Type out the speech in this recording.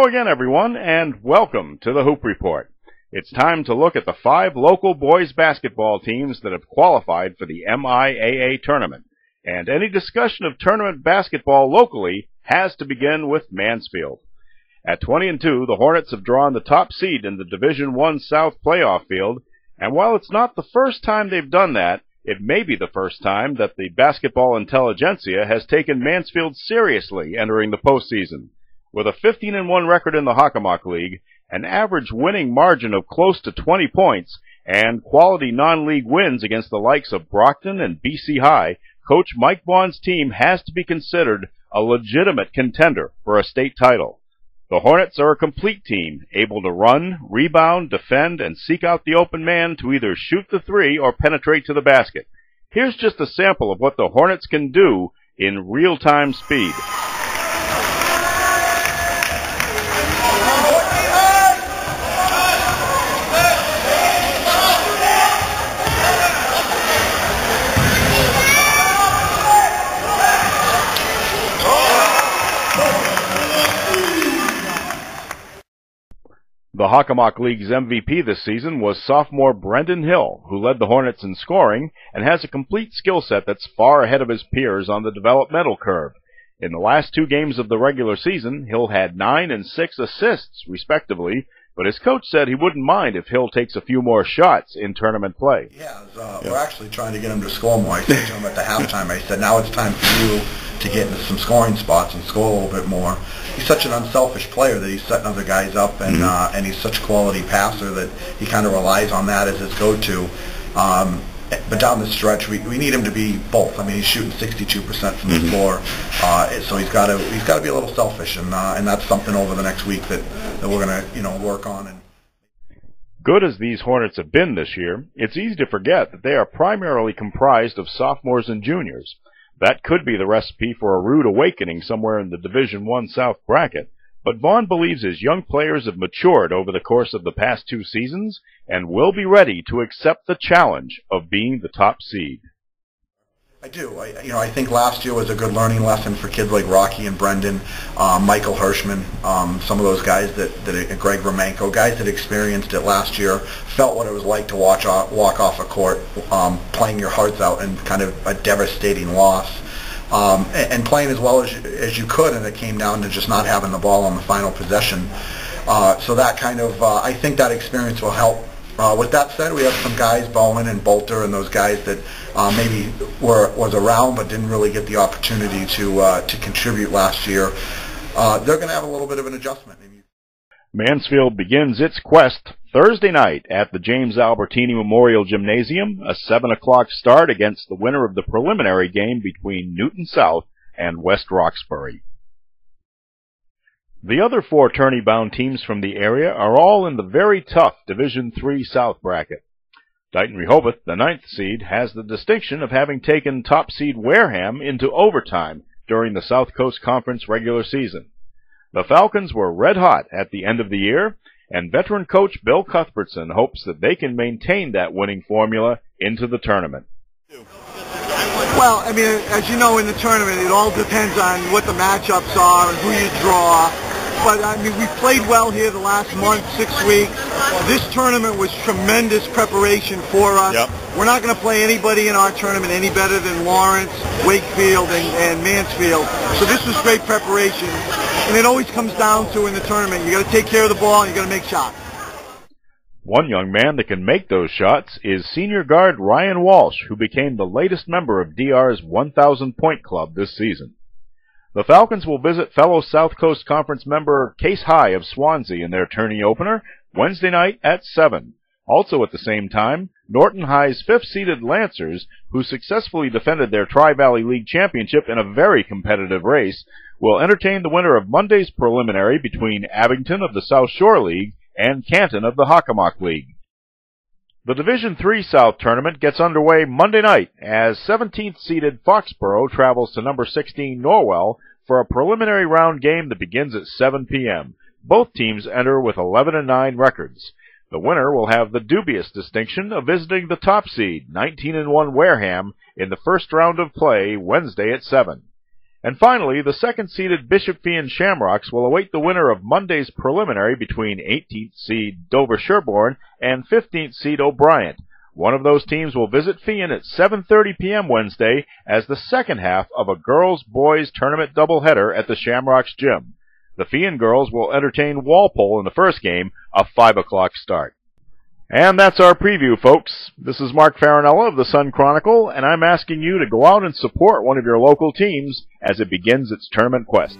again, everyone, and welcome to the Hoop Report. It's time to look at the 5 local boys basketball teams that have qualified for the MIAA Tournament. And any discussion of tournament basketball locally has to begin with Mansfield. At 20-2, the Hornets have drawn the top seed in the Division I South playoff field, and while it's not the first time they've done that, it may be the first time that the basketball intelligentsia has taken Mansfield seriously entering the postseason. With a 15-1 record in the Hockomock League, an average winning margin of close to 20 points, and quality non-league wins against the likes of Brockton and BC High, Coach Mike Vaughn's team has to be considered a legitimate contender for a state title. The Hornets are a complete team, able to run, rebound, defend, and seek out the open man to either shoot the three or penetrate to the basket. Here's just a sample of what the Hornets can do in real-time speed. The Hockomock League's MVP this season was sophomore Brendan Hill, who led the Hornets in scoring and has a complete skill set that's far ahead of his peers on the developmental curve. In the last 2 games of the regular season, Hill had 9 and 6 assists, respectively, but his coach said he wouldn't mind if Hill takes a few more shots in tournament play. We're actually trying to get him to score more. I said to him at the halftime, I said, now it's time for you to get into some scoring spots and score a little bit more. He's such an unselfish player that he's setting other guys up, and he's such a quality passer that he kind of relies on that as his go-to. But down the stretch, we need him to be both. I mean, he's shooting 62% from the floor, so he's got to be a little selfish, and that's something over the next week that we're going to work on. Good as these Hornets have been this year, it's easy to forget that they are primarily comprised of sophomores and juniors. That could be the recipe for a rude awakening somewhere in the Division I South bracket, but Vaughn believes his young players have matured over the course of the past 2 seasons and will be ready to accept the challenge of being the top seed. I do. I think last year was a good learning lesson for kids like Rocky and Brendan, Michael Hirschman, some of those guys Greg Romanko, guys that experienced it last year, felt what it was like to walk off a court, playing your hearts out in kind of a devastating loss, and playing as well as you could, and it came down to just not having the ball on the final possession. So that kind of, I think that experience will help. With that said, we have some guys, Bowen and Bolter, and those guys that maybe was around but didn't really get the opportunity to contribute last year. They're going to have a little bit of an adjustment. Mansfield begins its quest Thursday night at the James Albertini Memorial Gymnasium, a 7 o'clock start against the winner of the preliminary game between Newton South and West Roxbury. The other 4 tourney-bound teams from the area are all in the very tough Division III South bracket. Dighton Rehoboth, the 9th seed, has the distinction of having taken top seed Wareham into overtime during the South Coast Conference regular season. The Falcons were red-hot at the end of the year, and veteran coach Bill Cuthbertson hopes that they can maintain that winning formula into the tournament. Well, I mean, as you know, in the tournament, it all depends on what the matchups are and who you draw. But, I mean, we've played well here the last month, 6 weeks. This tournament was tremendous preparation for us. Yep. We're not going to play anybody in our tournament any better than Lawrence, Wakefield, and Mansfield. So this was great preparation. And it always comes down to, in the tournament, you got to take care of the ball and you got to make shots. One young man that can make those shots is senior guard Ryan Walsh, who became the latest member of DR's 1,000-point club this season. The Falcons will visit fellow South Coast Conference member Case High of Swansea in their tourney opener Wednesday night at 7. Also at the same time, Norton High's 5th-seeded Lancers, who successfully defended their Tri-Valley League championship in a very competitive race, will entertain the winner of Monday's preliminary between Abington of the South Shore League and Canton of the Hockomock League. The Division III South Tournament gets underway Monday night as 17th-seeded Foxborough travels to number 16 Norwell for a preliminary round game that begins at 7 p.m. Both teams enter with 11-9 records. The winner will have the dubious distinction of visiting the top seed, 19-1 Wareham, in the first round of play Wednesday at 7. And finally, the second-seeded Bishop Fee and Shamrocks will await the winner of Monday's preliminary between 18th seed Dover Sherborne and 15th seed O'Brien. One of those teams will visit Feehan at 7:30 p.m. Wednesday as the second half of a girls-boys tournament doubleheader at the Shamrocks Gym. The Feehan girls will entertain Walpole in the first game, a 5 o'clock start. And that's our preview, folks. This is Mark Farinella of the Sun Chronicle, and I'm asking you to go out and support one of your local teams as it begins its tournament quest.